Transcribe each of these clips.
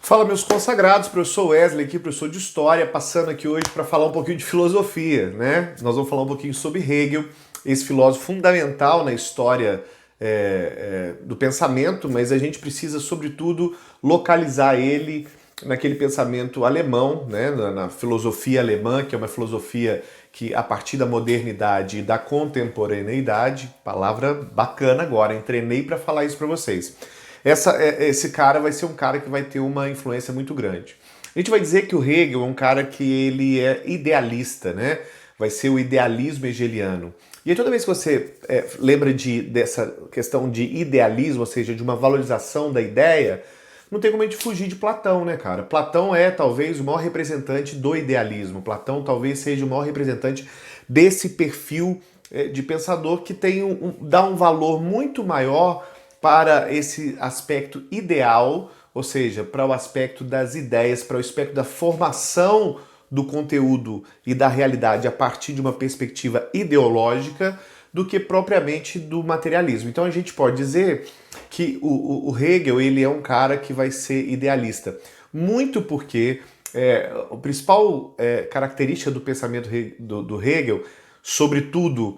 Fala, meus consagrados, professor Wesley aqui, professor de História, passando aqui hoje para falar um pouquinho de filosofia, né? Nós vamos falar um pouquinho sobre Hegel, esse filósofo fundamental na história do pensamento, mas a gente precisa, sobretudo, localizar ele naquele pensamento alemão, né? Na filosofia alemã, que é uma filosofia que, a partir da modernidade e da contemporaneidade, palavra bacana agora, hein? Treinei para falar isso para vocês. Esse cara vai ser um cara que vai ter uma influência muito grande. A gente vai dizer que o Hegel é um cara que ele é idealista, né? Vai ser o idealismo hegeliano. E aí toda vez que você lembra dessa questão de idealismo, ou seja, de uma valorização da ideia, não tem como a gente fugir de Platão, né, cara? Platão é talvez o maior representante do idealismo. Platão talvez seja o maior representante desse perfil de pensador que dá um valor muito maior para esse aspecto ideal, ou seja, para o aspecto das ideias, para o aspecto da formação do conteúdo e da realidade a partir de uma perspectiva ideológica, do que propriamente do materialismo. Então a gente pode dizer que o Hegel ele é um cara que vai ser idealista, muito porque a principal característica do pensamento do Hegel, sobretudo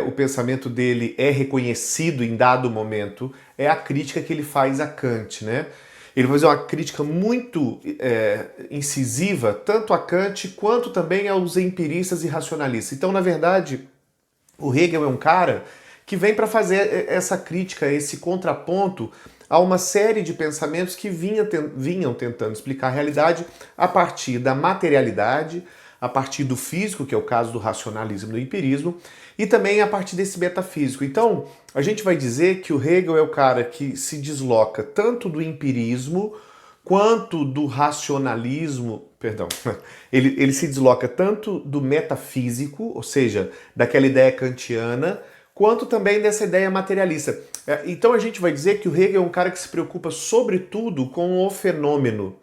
o pensamento dele é reconhecido em dado momento, é a crítica que ele faz a Kant, né? Ele vai fazer uma crítica muito incisiva, tanto a Kant quanto também aos empiristas e racionalistas. Então, na verdade, o Hegel é um cara que vem para fazer essa crítica, esse contraponto a uma série de pensamentos que vinham tentando explicar a realidade a partir da materialidade, a partir do físico, que é o caso do racionalismo e do empirismo, e também a partir desse metafísico. Então, a gente vai dizer que o Hegel é o cara que se desloca tanto do empirismo quanto do racionalismo, perdão, ele se desloca tanto do metafísico, ou seja, daquela ideia kantiana, quanto também dessa ideia materialista. Então a gente vai dizer que o Hegel é um cara que se preocupa sobretudo com o fenômeno.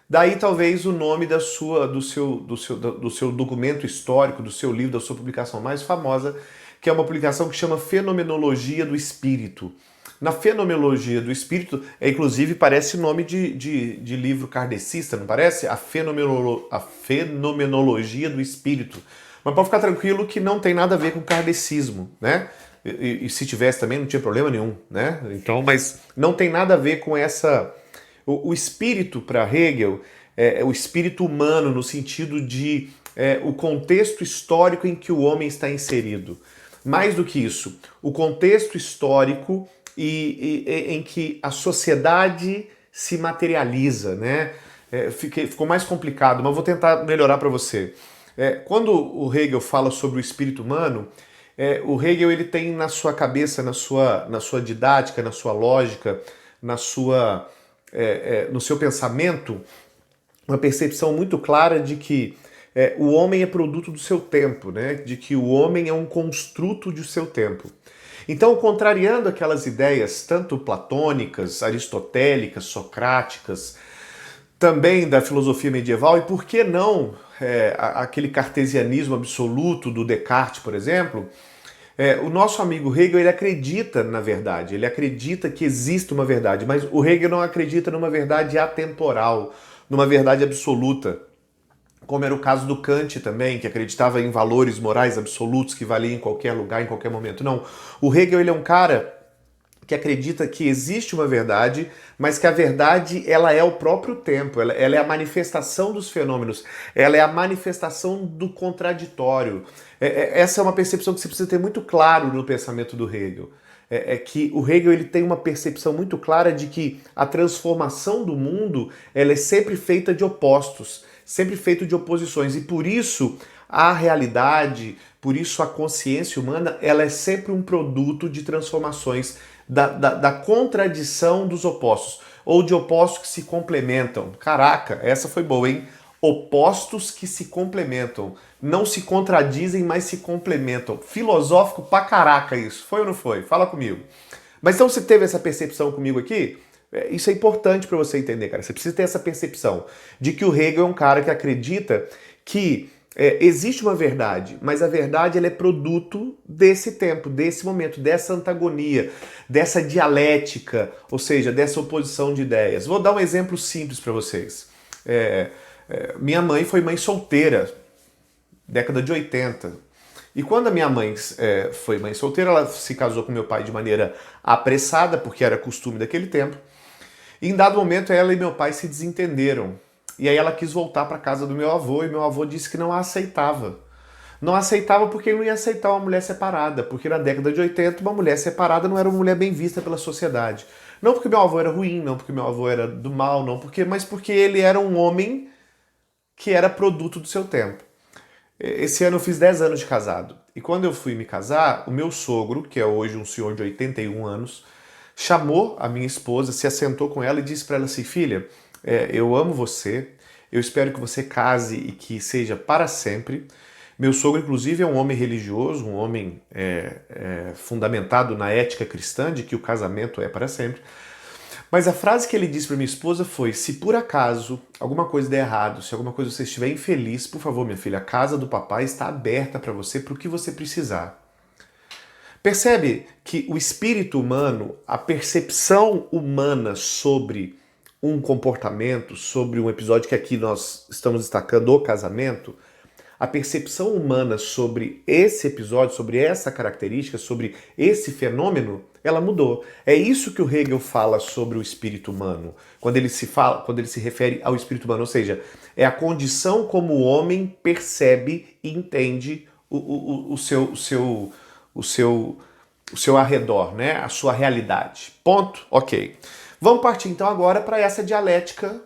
Daí talvez o nome do seu documento histórico, do seu livro, da sua publicação mais famosa, que é uma publicação que chama Fenomenologia do Espírito. Na Fenomenologia do Espírito, inclusive parece nome de livro kardecista, não parece? A Fenomenologia do Espírito. Mas pode ficar tranquilo que não tem nada a ver com kardecismo, né? E se tivesse também não tinha problema nenhum, né? Então, mas não tem nada a ver com essa... O espírito para Hegel é o espírito humano no sentido de o contexto histórico em que o homem está inserido. Mais do que isso, o contexto histórico em que a sociedade se materializa, né? Ficou mais complicado, mas vou tentar melhorar para você. Quando o Hegel fala sobre o espírito humano, o Hegel ele tem na sua cabeça, na sua didática, na sua lógica, no seu pensamento, uma percepção muito clara de que o homem é produto do seu tempo, né? De que o homem é um construto do seu tempo. Então, contrariando aquelas ideias tanto platônicas, aristotélicas, socráticas, também da filosofia medieval, e por que não aquele cartesianismo absoluto do Descartes, por exemplo, o nosso amigo Hegel ele acredita na verdade, ele acredita que existe uma verdade, mas o Hegel não acredita numa verdade atemporal, numa verdade absoluta, como era o caso do Kant também, que acreditava em valores morais absolutos que valiam em qualquer lugar, em qualquer momento. Não, o Hegel ele é um cara que acredita que existe uma verdade, mas que a verdade ela é o próprio tempo, ela é a manifestação dos fenômenos, ela é a manifestação do contraditório. Essa é uma percepção que você precisa ter muito claro no pensamento do Hegel. Que o Hegel ele tem uma percepção muito clara de que a transformação do mundo ela é sempre feita de opostos, sempre feita de oposições, e por isso a realidade, por isso a consciência humana, ela é sempre um produto de transformações, da contradição dos opostos, ou de opostos que se complementam. Caraca, essa foi boa, hein? Opostos que se complementam. Não se contradizem, mas se complementam. Filosófico pra caraca isso. Foi ou não foi? Fala comigo. Mas então você teve essa percepção comigo aqui? Isso é importante para você entender, cara. Você precisa ter essa percepção de que o Hegel é um cara que acredita que Existe uma verdade, mas a verdade ela é produto desse tempo, desse momento, dessa antagonia, dessa dialética, ou seja, dessa oposição de ideias. Vou dar um exemplo simples para vocês. Minha mãe foi mãe solteira, década de 80. E quando a minha mãe foi mãe solteira, ela se casou com meu pai de maneira apressada, porque era costume daquele tempo. E em dado momento ela e meu pai se desentenderam. E aí ela quis voltar para casa do meu avô e meu avô disse que não a aceitava. Não a aceitava porque ele não ia aceitar uma mulher separada, porque na década de 80 uma mulher separada não era uma mulher bem vista pela sociedade. Não porque meu avô era ruim, não porque meu avô era do mal, mas porque ele era um homem que era produto do seu tempo. Esse ano eu fiz 10 anos de casado. E quando eu fui me casar, o meu sogro, que é hoje um senhor de 81 anos, chamou a minha esposa, se assentou com ela e disse para ela assim: filha, eu amo você, eu espero que você case e que seja para sempre. Meu sogro, inclusive, é um homem religioso, um homem fundamentado na ética cristã, de que o casamento é para sempre. Mas a frase que ele disse para minha esposa foi: se por acaso alguma coisa der errado, se alguma coisa você estiver infeliz, por favor, minha filha, a casa do papai está aberta para você, para o que você precisar. Percebe que o espírito humano, a percepção humana sobre um comportamento, sobre um episódio que aqui nós estamos destacando, o casamento, a percepção humana sobre esse episódio, sobre essa característica, sobre esse fenômeno, ela mudou. É isso que o Hegel fala sobre o espírito humano, quando ele se refere ao espírito humano, ou seja, é a condição como o homem percebe e entende o seu arredor, né? A sua realidade. Ponto? Ok. Vamos partir então agora para essa dialética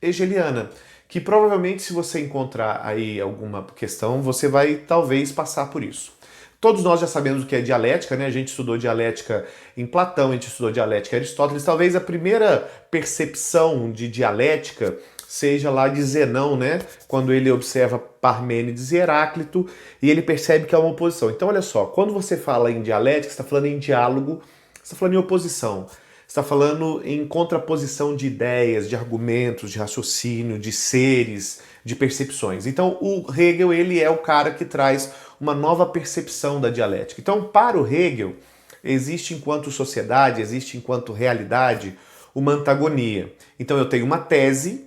hegeliana, que provavelmente, se você encontrar aí alguma questão, você vai talvez passar por isso. Todos nós já sabemos o que é dialética, né? A gente estudou dialética em Platão, a gente estudou dialética em Aristóteles. Talvez a primeira percepção de dialética seja lá de Zenão, né? Quando ele observa Parmênides e Heráclito e ele percebe que há uma oposição. Então, olha só, quando você fala em dialética, você está falando em diálogo, você está falando em oposição. Está falando em contraposição de ideias, de argumentos, de raciocínio, de seres, de percepções. Então, o Hegel, ele é o cara que traz uma nova percepção da dialética. Então, para o Hegel, existe enquanto sociedade, existe enquanto realidade, uma antagonia. Então, eu tenho uma tese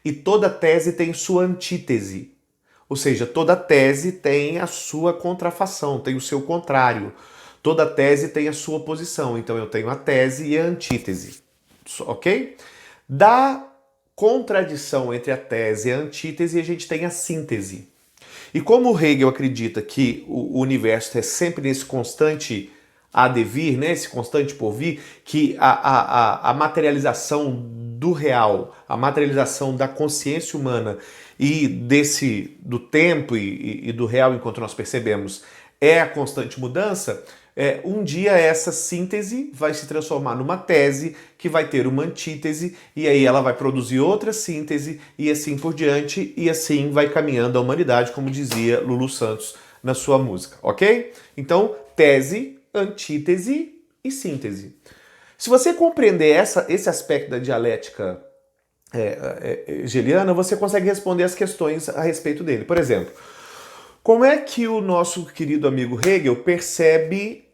e toda tese tem sua antítese. Ou seja, toda tese tem a sua contrafação, tem o seu contrário. Toda tese tem a sua oposição, então eu tenho a tese e a antítese, ok? Da contradição entre a tese e a antítese, a gente tem a síntese. E como o Hegel acredita que o universo é sempre nesse constante a devir, né, esse constante porvir, que a materialização do real, a materialização da consciência humana e do tempo e do real enquanto nós percebemos é a constante mudança, um dia essa síntese vai se transformar numa tese que vai ter uma antítese e aí ela vai produzir outra síntese e assim por diante e assim vai caminhando a humanidade, como dizia Lulu Santos na sua música, ok? Então, tese, antítese e síntese. Se você compreender esse aspecto da dialética hegeliana, você consegue responder as questões a respeito dele. Por exemplo, como é que o nosso querido amigo Hegel percebe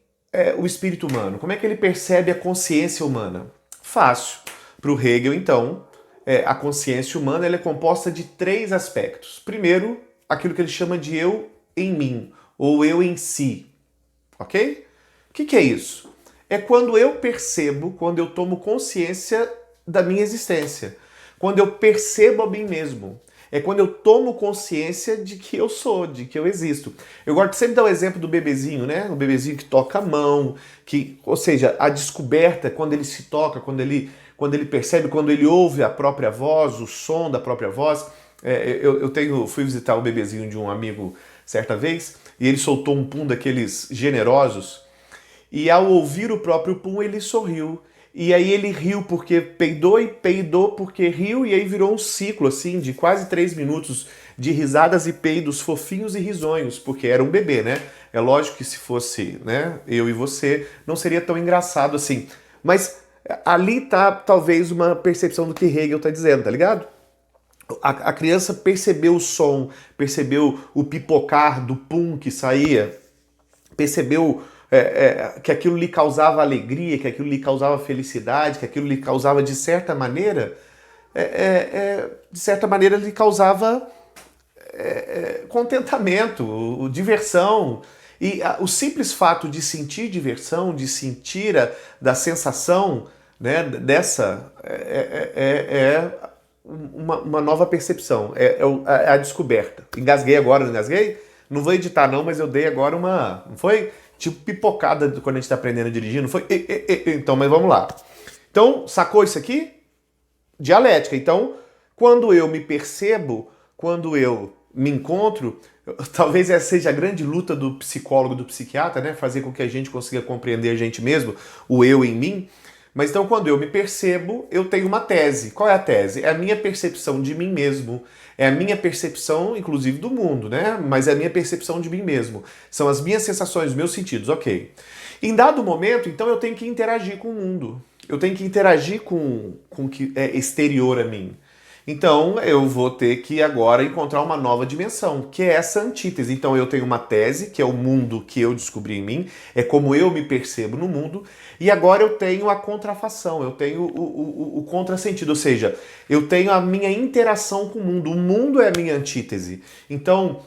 o espírito humano? Como é que ele percebe a consciência humana? Fácil. Para o Hegel, então, a consciência humana ela é composta de 3 aspectos. Primeiro, aquilo que ele chama de eu em mim, ou eu em si. Ok? O que é isso? É quando eu percebo, quando eu tomo consciência da minha existência. Quando eu percebo a mim mesmo. É quando eu tomo consciência de que eu sou, de que eu existo. Eu gosto de sempre dar o exemplo do bebezinho, né? O bebezinho que toca a mão, ou seja, a descoberta, quando ele se toca, quando ele percebe, quando ele ouve a própria voz, o som da própria voz. Fui visitar o bebezinho de um amigo certa vez, e ele soltou um pum daqueles generosos, e ao ouvir o próprio pum, ele sorriu. E aí ele riu porque peidou e peidou porque riu, e aí virou um ciclo assim de quase 3 minutos de risadas e peidos fofinhos e risonhos, porque era um bebê, né? É lógico que se fosse, né, eu e você, não seria tão engraçado assim. Mas ali tá talvez uma percepção do que Hegel tá dizendo, tá ligado? A criança percebeu o som, percebeu o pipocar do pum que saía, percebeu que aquilo lhe causava alegria, que aquilo lhe causava felicidade, que aquilo lhe causava, de certa maneira, lhe causava contentamento, diversão. E o simples fato de sentir diversão, de sentir da sensação, né, dessa, uma nova percepção, é a descoberta. Engasguei agora, não engasguei? Não vou editar não, mas eu dei agora uma... Não foi tipo pipocada quando a gente está aprendendo a dirigir, não foi? Então, mas vamos lá. Então, sacou isso aqui? Dialética. Então, quando eu me percebo, quando eu me encontro, talvez essa seja a grande luta do psicólogo, do psiquiatra, né? Fazer com que a gente consiga compreender a gente mesmo, o eu em mim. Mas então, quando eu me percebo, eu tenho uma tese. Qual é a tese? É a minha percepção de mim mesmo. É a minha percepção, inclusive, do mundo, né? Mas é a minha percepção de mim mesmo. São as minhas sensações, os meus sentidos, ok. Em dado momento, então, eu tenho que interagir com o mundo. Eu tenho que interagir com o que é exterior a mim. Então, eu vou ter que agora encontrar uma nova dimensão, que é essa antítese. Então, eu tenho uma tese, que é o mundo que eu descobri em mim, é como eu me percebo no mundo, e agora eu tenho a contrafação, eu tenho o contrassentido, ou seja, eu tenho a minha interação com o mundo é a minha antítese. Então,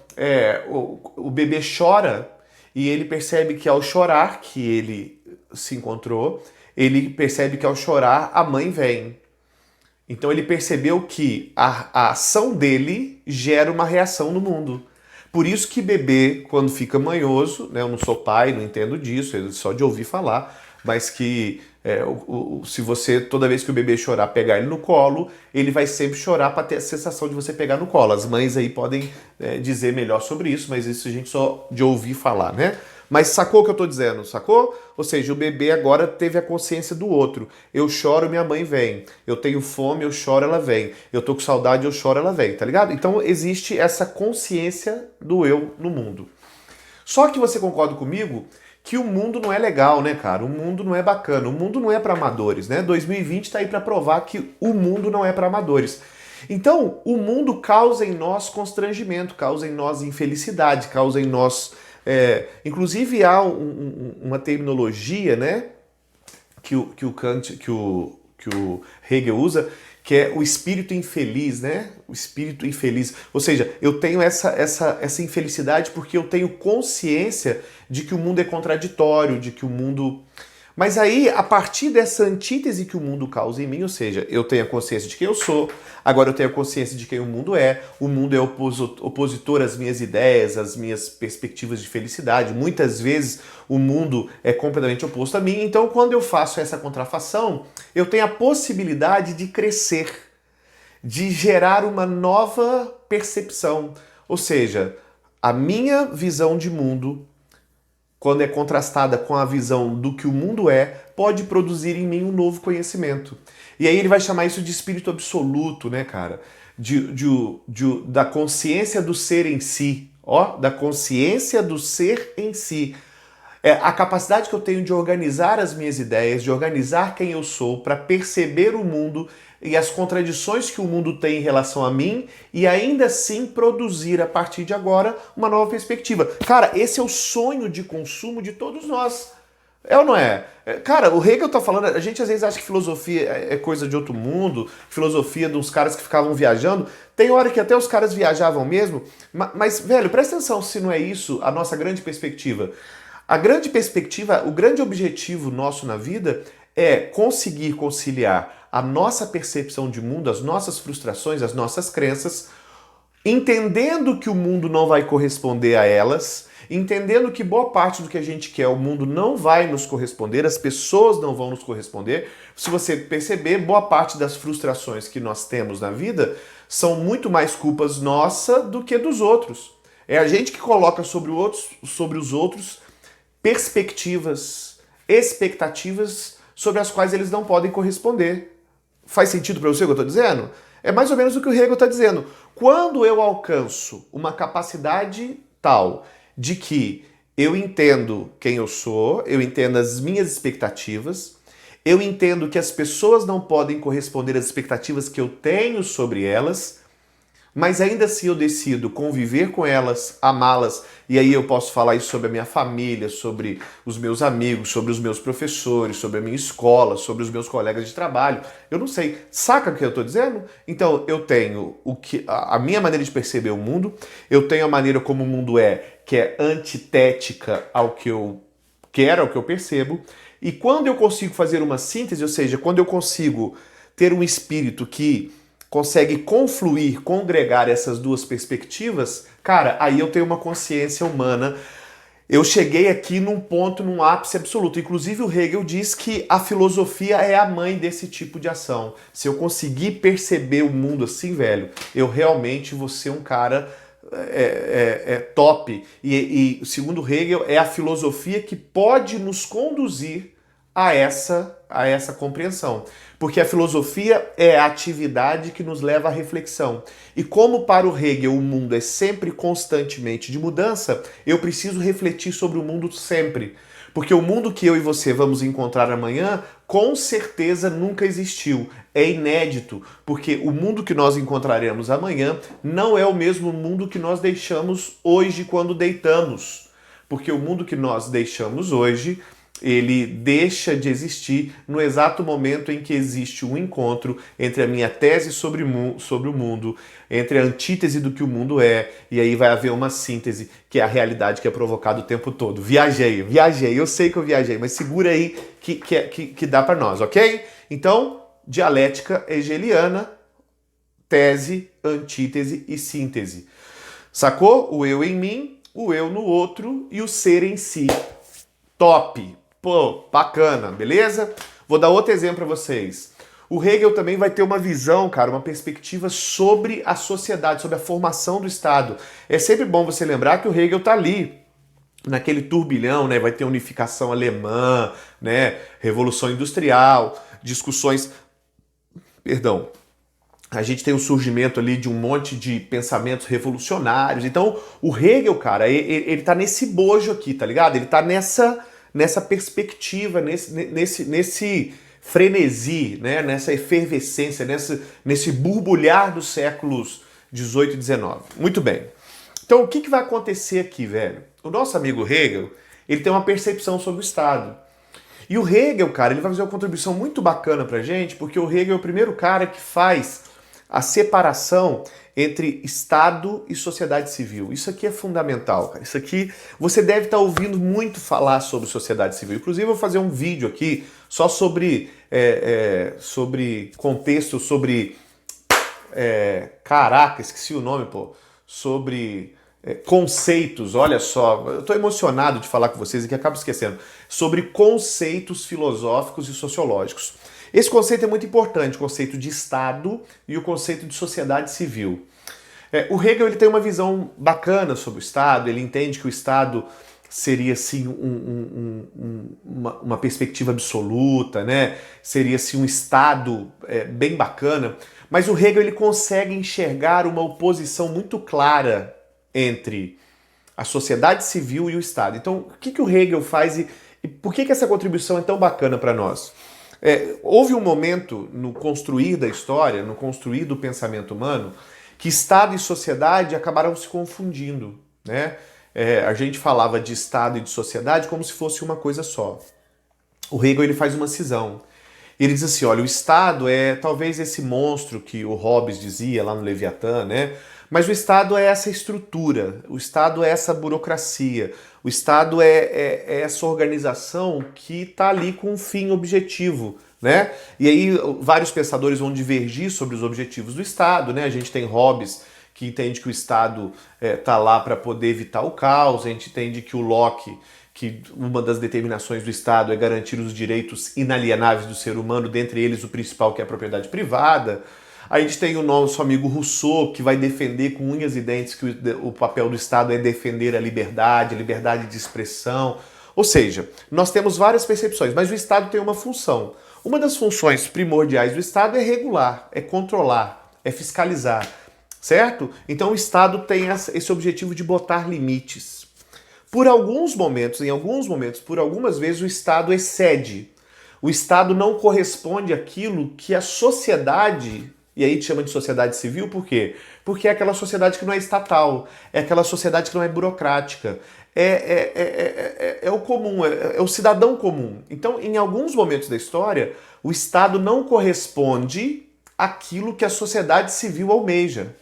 o bebê chora, e ele percebe que ao chorar, que ele se encontrou, ele percebe que ao chorar a mãe vem. Então ele percebeu que a ação dele gera uma reação no mundo. Por isso que bebê, quando fica manhoso, né, eu não sou pai, não entendo disso, só de ouvir falar, mas que se você, toda vez que o bebê chorar, pegar ele no colo, ele vai sempre chorar para ter a sensação de você pegar no colo. As mães aí podem dizer melhor sobre isso, mas isso a gente só de ouvir falar, né? Mas sacou o que eu tô dizendo, sacou? Ou seja, o bebê agora teve a consciência do outro. Eu choro, minha mãe vem. Eu tenho fome, eu choro, ela vem. Eu tô com saudade, eu choro, ela vem, tá ligado? Então existe essa consciência do eu no mundo. Só que você concorda comigo que o mundo não é legal, né, cara? O mundo não é bacana, o mundo não é para amadores, né? 2020 tá aí para provar que o mundo não é para amadores. Então, o mundo causa em nós constrangimento, causa em nós infelicidade, causa em nós... inclusive há uma terminologia, né, que o Kant, que o Hegel usa, que é o espírito infeliz, né? O espírito infeliz. Ou seja, eu tenho essa infelicidade porque eu tenho consciência de que o mundo é contraditório, de que o mundo... Mas aí, a partir dessa antítese que o mundo causa em mim, ou seja, eu tenho a consciência de quem eu sou, agora eu tenho a consciência de quem o mundo é opositor às minhas ideias, às minhas perspectivas de felicidade, muitas vezes o mundo é completamente oposto a mim, então quando eu faço essa contrafação, eu tenho a possibilidade de crescer, de gerar uma nova percepção, ou seja, a minha visão de mundo, quando é contrastada com a visão do que o mundo é, pode produzir em mim um novo conhecimento. E aí ele vai chamar isso de espírito absoluto, né, cara? Da consciência do ser em si. Ó, da consciência do ser em si. A capacidade que eu tenho de organizar as minhas ideias, de organizar quem eu sou, para perceber o mundo e as contradições que o mundo tem em relação a mim e ainda assim produzir a partir de agora uma nova perspectiva. Cara, esse é o sonho de consumo de todos nós. É ou não é? Cara, o Hegel tá falando, a gente às vezes acha que filosofia é coisa de outro mundo, filosofia de uns caras que ficavam viajando. Tem hora que até os caras viajavam mesmo, mas velho, presta atenção se não é isso a nossa grande perspectiva. A grande perspectiva, o grande objetivo nosso na vida é conseguir conciliar a nossa percepção de mundo, as nossas frustrações, as nossas crenças, entendendo que o mundo não vai corresponder a elas, entendendo que boa parte do que a gente quer, o mundo não vai nos corresponder, as pessoas não vão nos corresponder. Se você perceber, boa parte das frustrações que nós temos na vida são muito mais culpas nossa do que dos outros. É a gente que coloca sobre os outros perspectivas, expectativas sobre as quais eles não podem corresponder. Faz sentido para você o que eu estou dizendo? É mais ou menos o que o Hegel está dizendo. Quando eu alcanço uma capacidade tal de que eu entendo quem eu sou, eu entendo as minhas expectativas, eu entendo que as pessoas não podem corresponder às expectativas que eu tenho sobre elas, mas ainda assim eu decido conviver com elas, amá-las, e aí eu posso falar isso sobre a minha família, sobre os meus amigos, sobre os meus professores, sobre a minha escola, sobre os meus colegas de trabalho. Eu não sei. Saca o que eu estou dizendo? Então eu tenho a minha maneira de perceber o mundo, eu tenho a maneira como o mundo é, que é antitética ao que eu quero, ao que eu percebo, e quando eu consigo fazer uma síntese, ou seja, quando eu consigo ter um espírito que consegue confluir, congregar essas duas perspectivas, cara, aí eu tenho uma consciência humana. Eu cheguei aqui num ponto, num ápice absoluto. Inclusive o Hegel diz que a filosofia é a mãe desse tipo de ação. Se eu conseguir perceber o mundo assim, velho, eu realmente vou ser um cara top. E segundo Hegel, é a filosofia que pode nos conduzir a essa compreensão. Porque a filosofia é a atividade que nos leva à reflexão. E como para o Hegel o mundo é sempre constantemente de mudança, eu preciso refletir sobre o mundo sempre. Porque o mundo que eu e você vamos encontrar amanhã, com certeza nunca existiu. É inédito, porque o mundo que nós encontraremos amanhã não é o mesmo mundo que nós deixamos hoje quando deitamos. Porque o mundo que nós deixamos hoje, ele deixa de existir no exato momento em que existe um encontro entre a minha tese sobre o mundo, entre a antítese do que o mundo é, e aí vai haver uma síntese, que é a realidade que é provocada o tempo todo. Viajei, eu sei que eu viajei, mas segura aí que dá para nós, ok? Então, dialética hegeliana, tese, antítese e síntese. Sacou? O eu em mim, o eu no outro e o ser em si. Top! Pô, bacana, beleza? Vou dar outro exemplo para vocês. O Hegel também vai ter uma visão, cara, uma perspectiva sobre a sociedade, sobre a formação do Estado. É sempre bom você lembrar que o Hegel tá ali, naquele turbilhão, né? Vai ter unificação alemã, né? Revolução industrial, discussões... Perdão. A gente tem o surgimento ali de um monte de pensamentos revolucionários. Então, o Hegel, cara, ele tá nesse bojo aqui, tá ligado? Ele tá nessa perspectiva, nesse frenesi, né? Nessa efervescência, nesse borbulhar dos séculos 18 e 19. Muito bem. Então, o que vai acontecer aqui, velho? O nosso amigo Hegel, ele tem uma percepção sobre o Estado. E o Hegel, cara, ele vai fazer uma contribuição muito bacana pra gente, porque o Hegel é o primeiro cara que faz a separação entre Estado e sociedade civil. Isso aqui é fundamental, cara. Isso aqui, você deve estar ouvindo muito falar sobre sociedade civil. Inclusive, eu vou fazer um vídeo aqui só sobre contexto, sobre... caraca, esqueci o nome, pô. Sobre conceitos, olha só. Eu tô emocionado de falar com vocês aqui, acabo esquecendo. Sobre conceitos filosóficos e sociológicos. Esse conceito é muito importante, o conceito de Estado e o conceito de sociedade civil. O Hegel ele tem uma visão bacana sobre o Estado, ele entende que o Estado seria assim uma perspectiva absoluta, né? Seria assim um Estado bem bacana, mas o Hegel ele consegue enxergar uma oposição muito clara entre a sociedade civil e o Estado. Então, o que o Hegel faz e por que essa contribuição é tão bacana para nós? Houve um momento no construir da história, no construir do pensamento humano, que Estado e sociedade acabaram se confundindo, né? A gente falava de Estado e de sociedade como se fosse uma coisa só. O Hegel ele faz uma cisão. Ele diz assim, olha, o Estado é talvez esse monstro que o Hobbes dizia lá no Leviatã, né? Mas o Estado é essa estrutura, o Estado é essa burocracia, o Estado é essa organização que está ali com um fim objetivo, né? E aí vários pensadores vão divergir sobre os objetivos do Estado, né? A gente tem Hobbes, que entende que o Estado está lá para poder evitar o caos, a gente entende que o Locke, que uma das determinações do Estado é garantir os direitos inalienáveis do ser humano, dentre eles o principal que é a propriedade privada. A gente tem o nosso amigo Rousseau, que vai defender com unhas e dentes que o papel do Estado é defender a liberdade de expressão. Ou seja, nós temos várias percepções, mas o Estado tem uma função. Uma das funções primordiais do Estado é regular, é controlar, é fiscalizar, certo? Então o Estado tem esse objetivo de botar limites. Por alguns momentos, por algumas vezes, o Estado excede. O Estado não corresponde àquilo que a sociedade E aí te chama de sociedade civil por quê? Porque é aquela sociedade que não é estatal, é aquela sociedade que não é burocrática, é o comum, é o cidadão comum. Então, em alguns momentos da história, o Estado não corresponde àquilo que a sociedade civil almeja.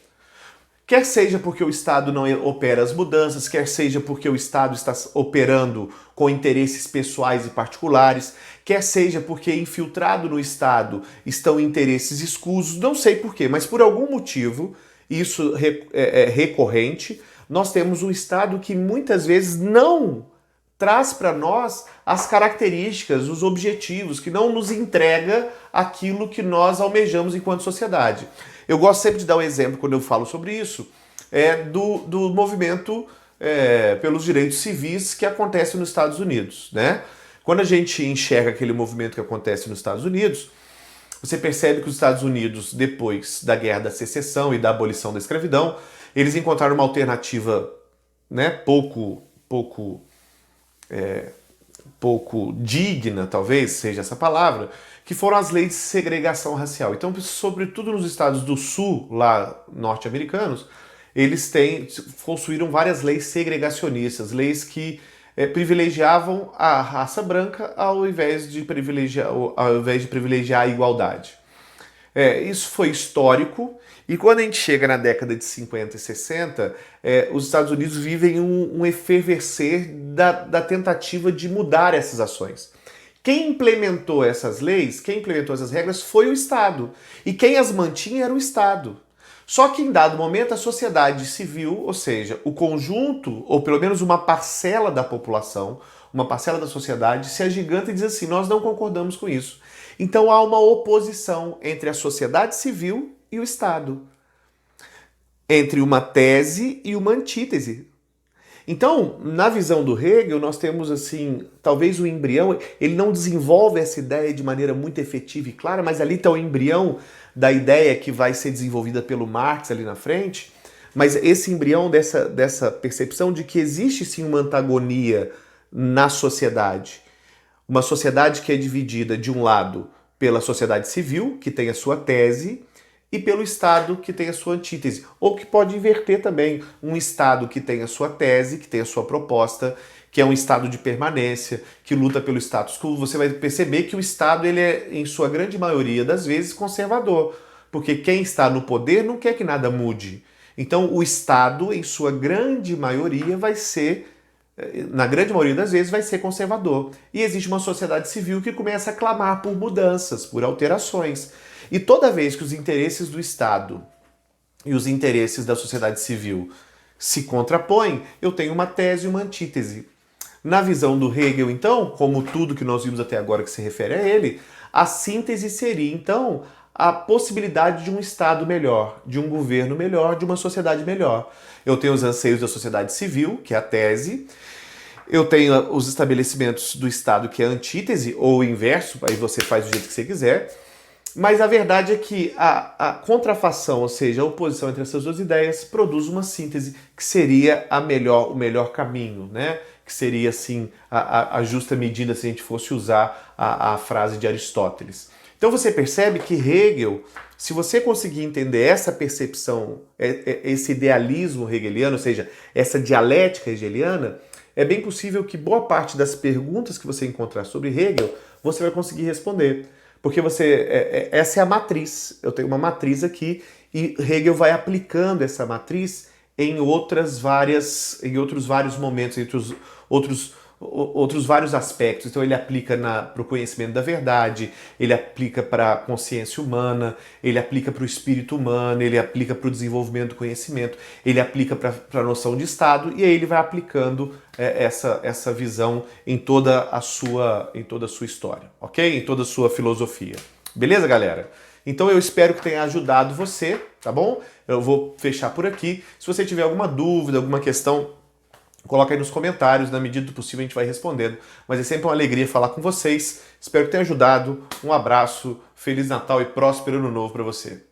Quer seja porque o Estado não opera as mudanças, quer seja porque o Estado está operando com interesses pessoais e particulares, quer seja porque infiltrado no Estado estão interesses escusos, não sei porquê, mas por algum motivo, isso é recorrente, nós temos um Estado que muitas vezes não traz para nós as características, os objetivos, que não nos entrega aquilo que nós almejamos enquanto sociedade. Eu gosto sempre de dar um exemplo quando eu falo sobre isso, do movimento pelos direitos civis que acontece nos Estados Unidos, né? Quando a gente enxerga aquele movimento que acontece nos Estados Unidos, você percebe que os Estados Unidos, depois da Guerra da Secessão e da abolição da escravidão, eles encontraram uma alternativa, né, pouco digna, talvez seja essa palavra, que foram as leis de segregação racial. Então, sobretudo nos estados do sul, lá norte-americanos, eles construíram várias leis segregacionistas, leis que privilegiavam a raça branca ao invés de privilegiar a igualdade. Isso foi histórico, e quando a gente chega na década de 50 e 60, os Estados Unidos vivem um efervescer da tentativa de mudar essas ações. Quem implementou essas leis, quem implementou essas regras foi o Estado, e quem as mantinha era o Estado. Só que em dado momento a sociedade civil, ou seja, o conjunto, ou pelo menos uma parcela da população, uma parcela da sociedade, se agiganta e diz assim, nós não concordamos com isso. Então há uma oposição entre a sociedade civil e o Estado, entre uma tese e uma antítese. Então, na visão do Hegel, nós temos assim, talvez o embrião, ele não desenvolve essa ideia de maneira muito efetiva e clara, mas ali está o embrião da ideia que vai ser desenvolvida pelo Marx ali na frente, mas esse embrião dessa percepção de que existe sim uma antagonia na sociedade. Uma sociedade que é dividida, de um lado, pela sociedade civil, que tem a sua tese, e pelo Estado, que tem a sua antítese. Ou que pode inverter também, um Estado que tem a sua tese, que tem a sua proposta, que é um Estado de permanência, que luta pelo status quo. Você vai perceber que o Estado, ele é, em sua grande maioria das vezes, conservador. Porque quem está no poder não quer que nada mude. Então, o Estado, em sua grande maioria, vai ser, na grande maioria das vezes, vai ser conservador. E existe uma sociedade civil que começa a clamar por mudanças, por alterações. E toda vez que os interesses do Estado e os interesses da sociedade civil se contrapõem, eu tenho uma tese e uma antítese. Na visão do Hegel, então, como tudo que nós vimos até agora que se refere a ele, a síntese seria, então, a possibilidade de um Estado melhor, de um governo melhor, de uma sociedade melhor. Eu tenho os anseios da sociedade civil, que é a tese, eu tenho os estabelecimentos do Estado, que é a antítese, ou o inverso, aí você faz do jeito que você quiser. Mas a verdade é que a contrafação, ou seja, a oposição entre essas duas ideias, produz uma síntese que seria o melhor caminho, né? Que seria, assim, a justa medida se a gente fosse usar a frase de Aristóteles. Então você percebe que Hegel, se você conseguir entender essa percepção, esse idealismo hegeliano, ou seja, essa dialética hegeliana, é bem possível que boa parte das perguntas que você encontrar sobre Hegel, você vai conseguir responder. Porque essa é a matriz. Eu tenho uma matriz aqui e Hegel vai aplicando essa matriz em outros vários momentos, entre os outros vários aspectos. Então ele aplica para o conhecimento da verdade, ele aplica para a consciência humana, ele aplica para o espírito humano, ele aplica para o desenvolvimento do conhecimento, ele aplica para a noção de Estado, e aí ele vai aplicando essa visão em toda a sua história, ok? Em toda a sua filosofia. Beleza, galera? Então eu espero que tenha ajudado você, tá bom? Eu vou fechar por aqui. Se você tiver alguma dúvida, alguma questão, coloca aí nos comentários, na medida do possível a gente vai respondendo. Mas é sempre uma alegria falar com vocês. Espero que tenha ajudado. Um abraço, Feliz Natal e próspero Ano Novo para você.